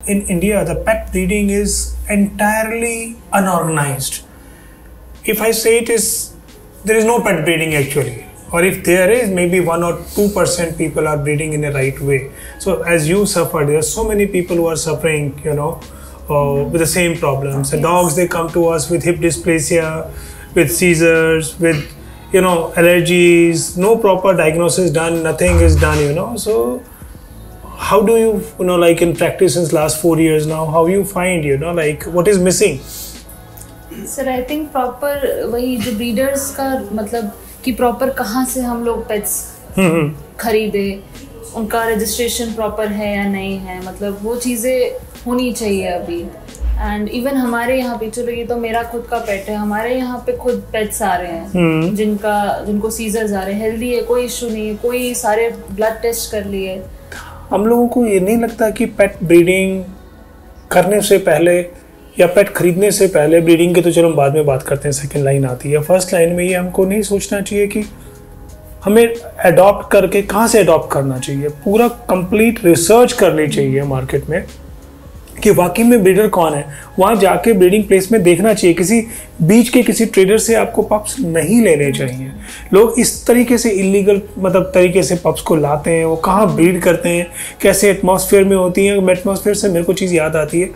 in India, the pet breeding is entirely unorganized. If I say there is no pet breeding actually, or if there is, maybe 1 or 2% people are breeding in a right way. So as you suffered, there are so many people who are suffering, with the same problems. The dogs, they come to us with hip dysplasia, with seizures, with allergies, no proper diagnosis done, nothing is done, so how do you, like in practice since last 4 years now, how you find, like what is missing? Sir, I think proper वही जो breeders का मतलब कि proper कहाँ से हम लोग pets खरीदे, उनका registration proper है या नहीं है, मतलब वो चीज़ें होनी चाहिए अभी. एंड इवन हमारे यहाँ पे, चलो ये तो मेरा खुद का पेट है, हमारे यहाँ पे खुद पेट्स आ रहे हैं जिनको सीजर्स आ रहे हैं, हेल्दी है, कोई इशू नहीं है, कोई सारे ब्लड टेस्ट कर लिए. हम लोगों को ये नहीं लगता कि पेट ब्रीडिंग करने से पहले या पेट खरीदने से पहले, ब्रीडिंग के तो चलो हम बाद में बात करते हैं, सेकंड लाइन आती है, फर्स्ट लाइन में ये हमको नहीं सोचना चाहिए कि हमें अडॉप्ट करके कहाँ से अडॉप्ट करना चाहिए. पूरा कंप्लीट रिसर्च करनी चाहिए मार्केट में कि वाकई में ब्रीडर कौन है. वहाँ जाके ब्रीडिंग प्लेस में देखना चाहिए. किसी बीच के किसी ट्रेडर से आपको पप्स नहीं लेने चाहिए. लोग इस तरीके से इलीगल तरीके से पप्स को लाते हैं, वो कहाँ ब्रीड करते हैं, कैसे एटमॉस्फेयर में होती है. एटमॉस्फेयर से मेरे को चीज़ याद आती है,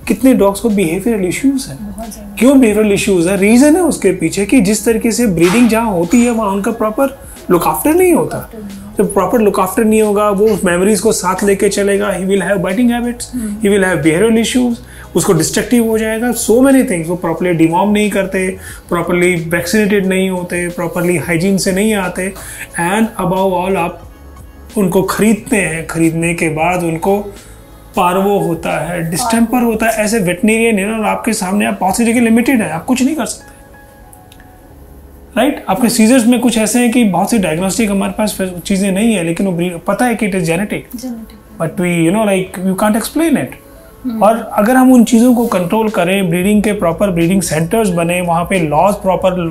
कितने डॉग्स को बिहेवियरल इश्यूज़ हैं. क्यों बिहेवियरल इश्यूज़ है? रीज़न है उसके पीछे कि जिस तरीके से ब्रीडिंग जहाँ होती है वहाँ उनका प्रॉपर लुक आफ्टर नहीं होता. जब प्रॉपर लुक आफ्टर नहीं होगा, वो मेमोरीज को साथ लेके चलेगा, he will have biting habits, he will have behavioural issues, उसको डिस्ट्रक्टिव हो जाएगा. So many things. वो प्रॉपर्ली डिवॉर्म नहीं करते, प्रॉपर्ली वैक्सीनेटेड नहीं होते, प्रॉपर्ली हाइजीन से नहीं आते, एंड अबव ऑल आप उनको खरीदते हैं. खरीदने के बाद उनको पार्वो होता है, डिस्टेम्पर होता है. ऐसे वेटनेरियन है ना, आपके सामने आप बहुत सी जगह लिमिटेड है, आप कुछ नहीं कर सकते. राइट आपके सीजर्स में कुछ ऐसे हैं कि बहुत सी डायग्नोस्टिक हमारे पास चीज़ें नहीं है, लेकिन वो पता है कि it is genetic, but we you can't explain it. और अगर हम उन चीज़ों को कंट्रोल करें, ब्रीडिंग के प्रॉपर ब्रीडिंग सेंटर्स बने, वहाँ पे लॉज प्रॉपर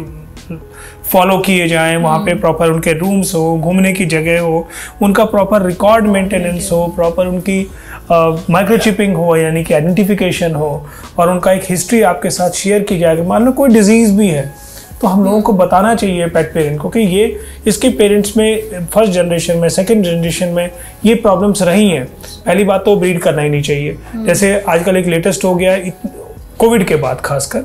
फॉलो किए जाएं, वहाँ पे प्रॉपर उनके रूम्स हो, घूमने की जगह हो, उनका प्रॉपर रिकॉर्ड मेंटेनेंस हो, प्रॉपर उनकी माइक्रोचिपिंग हो, यानी कि आइडेंटिफिकेशन हो, और उनका एक हिस्ट्री आपके साथ शेयर की जाए. मान लो कोई डिजीज़ भी है तो हम लोगों को बताना चाहिए पेट पेरेंट को कि ये इसके पेरेंट्स में फर्स्ट जनरेशन में, सेकंड जनरेशन में ये प्रॉब्लम्स रही हैं. पहली बात तो ब्रीड करना ही नहीं चाहिए. जैसे आजकल एक लेटेस्ट हो गया, कोविड के बाद खासकर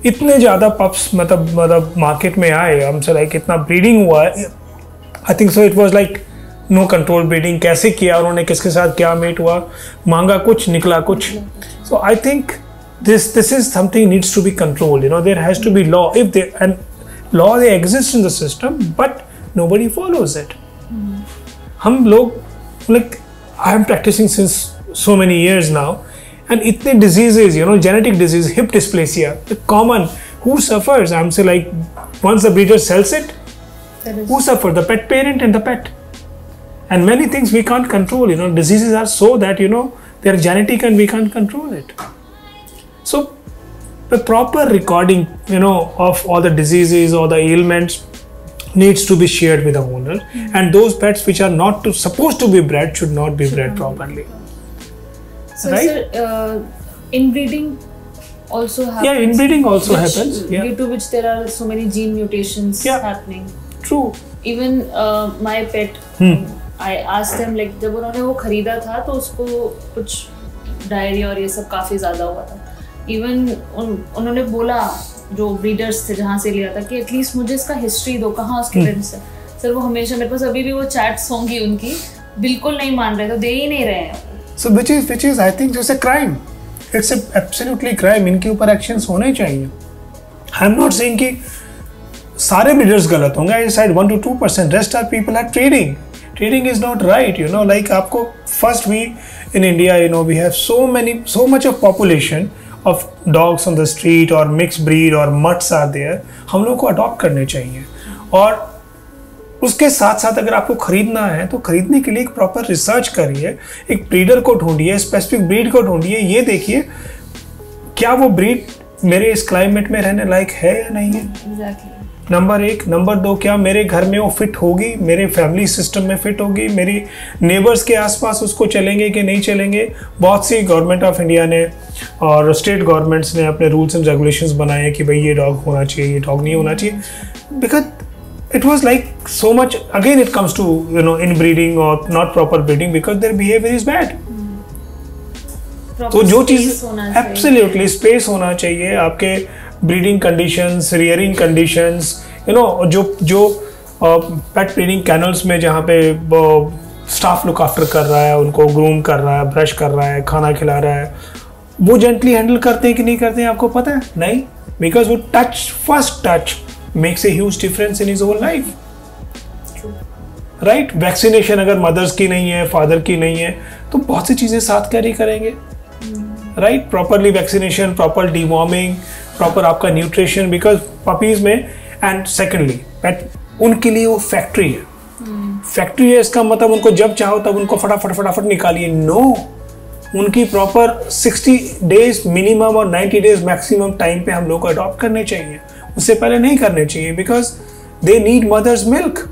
इतने ज़्यादा पप्स मतलब मार्केट में आए, हमसे लाइक इतना ब्रीडिंग हुआ है. I think so it was like no control breeding. कैसे किया उन्होंने, किसके साथ क्या मेट हुआ, मांगा कुछ निकला कुछ. So I think this is something needs to be controlled. There has to be law. If law they exist in the system, but nobody follows it. हम लोग, like I am practicing since so many years now, and itne diseases, genetic disease, hip dysplasia, common. Who suffers? I'm saying, like once the breeder sells it, who suffers? The pet parent and the pet. And many things we can't control. Diseases are so that they are genetic and we can't control it. So the proper recording, of all the diseases or the ailments needs to be shared with the owner, and those pets which are not supposed to be bred should not be bred properly. So, right? Sir, inbreeding also happens. Yeah, inbreeding also happens. Yeah. Due to which there are so many gene mutations happening. True. Even my pet, I asked them, like जब उन्होंने वो खरीदा था तो उसको कुछ diarrhoea और ये सब काफ़ी ज़्यादा हुआ था. इवन उन्होंने बोला, जो ब्रीडर्स थे जहाँ से लिया था, कि एटलीस्ट मुझे इसका हिस्ट्री दो, कहाँ उसके पेरेंट्स है. सर वो हमेशा मेरे पास अभी भी वो चैट्स होंगी उनकी, बिल्कुल नहीं मान रहे, तो दे ही नहीं रहे हैं. So which is I think just a crime. It's a absolutely crime. इनके ऊपर एक्शंस होने चाहिए. I'm not saying कि सारे ब्रीडर्स गलत होंगे. I said 1 to 2%. Rest are people are trading. Trading is not right. Like आपको first we in India, we have so much of population of dogs on the street or mixed breed or mutts are there. हम लोग को adopt करने चाहिए. और उसके साथ साथ अगर आपको खरीदना है तो खरीदने के लिए एक प्रॉपर रिसर्च करिए, एक ब्रीडर को ढूंढिए, स्पेसिफिक ब्रीड को ढूंढिए. ये देखिए क्या वो ब्रीड मेरे इस क्लाइमेट में रहने लायक है या नहीं है. नंबर 1। नंबर 2, क्या मेरे घर में वो फिट होगी, मेरे फैमिली सिस्टम में फिट होगी, मेरी नेबर्स के आसपास उसको चलेंगे कि नहीं चलेंगे। बहुत सी गवर्नमेंट ऑफ इंडिया ने और स्टेट गवर्नमेंट्स ने अपने रूल्स एंड रेगुलेशंस बनाए कि भाई ये डॉग होना चाहिए, ये डॉग नहीं होना चाहिए, because it was like so much, again it comes to inbreeding और not proper breeding, because their behaviour is bad. तो जो चीज एब्सोल्युटली स्पेस होना चाहिए, आपके ब्रीडिंग कंडीशंस, रियरिंग कंडीशंस, जो पेट ब्रीडिंग कैनल्स में जहाँ पे स्टाफ लुक आफ्टर कर रहा है, उनको ग्रूम कर रहा है, ब्रश कर रहा है, खाना खिला रहा है, वो जेंटली हैंडल करते हैं कि नहीं करते हैं, आपको पता है? नहीं, बिकॉज वो first touch makes a huge difference in his whole life, right? Vaccination अगर मदर्स की नहीं है, फादर की नहीं है, तो बहुत सी चीज़ें साथ कैरी करेंगे, right? Properly vaccination, proper deworming, proper आपका न्यूट्रिशन, बिकॉज पपीज में। एंड सेकेंडली, पेट उनके लिए वो फैक्ट्री है, फैक्ट्री है, इसका मतलब उनको जब चाहो तब उनको फटाफट निकालिए, नो। उनकी प्रॉपर 60 डेज मिनिमम और 90 डेज मैक्सिमम टाइम पे हम लोग को अडॉप्ट करने चाहिए, उससे पहले नहीं करने चाहिए, because they need mothers milk.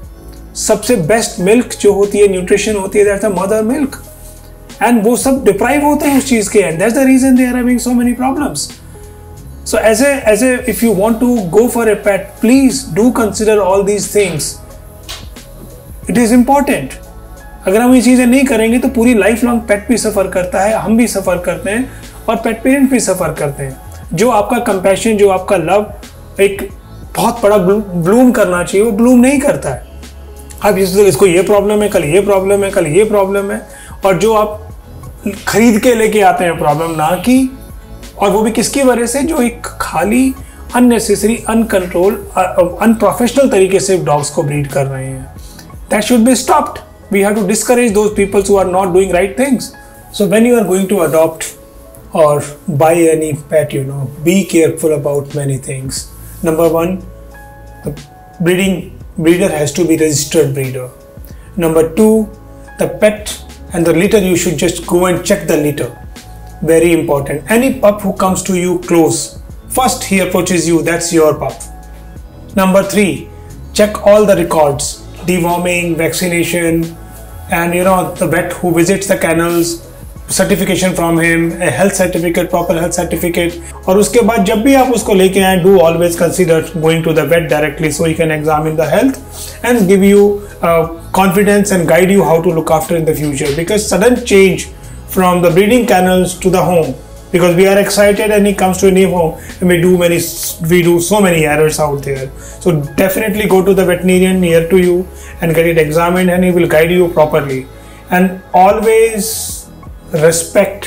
सबसे बेस्ट मिल्क जो होती है, न्यूट्रिशन होती है, that's a mother milk, and वो सब डिप्राइव होते हैं उस चीज के, and that's the reason they are having so many problems. So as if you want to go for a pet, please do consider all these things. It is important. अगर हम ये चीज़ें नहीं करेंगे तो पूरी लाइफ लॉन्ग पेट भी सफ़र करता है, हम भी सफ़र करते हैं और पेट पेरेंट भी सफ़र करते हैं। जो आपका कंपैशन, जो आपका लव एक बहुत बड़ा ब्लूम करना चाहिए, वो ब्लूम नहीं करता है। अब इसको ये प्रॉब्लम है, कल ये प्रॉब्लम है, कल ये प्रॉब्लम है, और जो आप खरीद के लेके आते हैं प्रॉब्लम, ना कि, और वो भी किसकी वजह से, जो एक खाली अननेसेसरी, अनकंट्रोल, अनप्रोफेशनल तरीके से डॉग्स को ब्रीड कर रहे हैं। That should be stopped. We have to discourage those peoples who are not doing right things. So when you are going to adopt or buy any pet, be careful about many things. Number 1, the breeder has to be registered breeder. Number 2, the pet and the litter, you should just go and check the litter. Very important. Any pup who comes to you close, first he approaches you, that's your pup. Number 3, check all the records, deworming, vaccination, and the vet who visits the kennels, certification from him, health certificate, proper health certificate. और उसके बाद जब भी आप उसको लेके आए, do always consider going to the vet directly, so he can examine the health and give you confidence and guide you how to look after in the future. Because sudden change from the breeding kennels to the home, because we are excited and he comes to a new home and we do so many errors out there. So definitely go to the veterinarian near to you and get it examined, and he will guide you properly. And always respect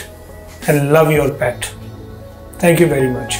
and love your pet. Thank you very much.